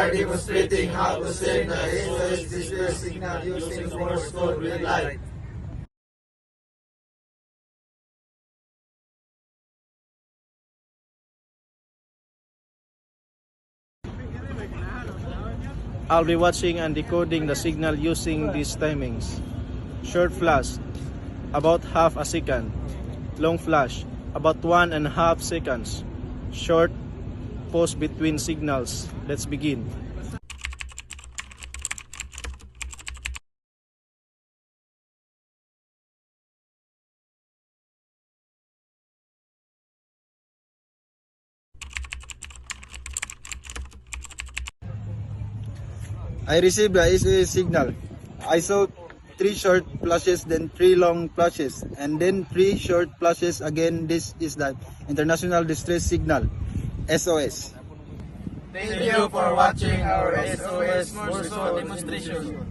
are demonstrating how to send the SOS distress signal using Morse code red light. I'll be watching and decoding the signal using these timings. Short flash, about half a second. Long flash, about 1.5 seconds. Short pause between signals. Let's begin. I received the SOS signal. I saw 3 short flashes, then 3 long flashes, and then 3 short flashes again. This is the international distress signal, SOS. Thank you for watching our SOS Morse code demonstration.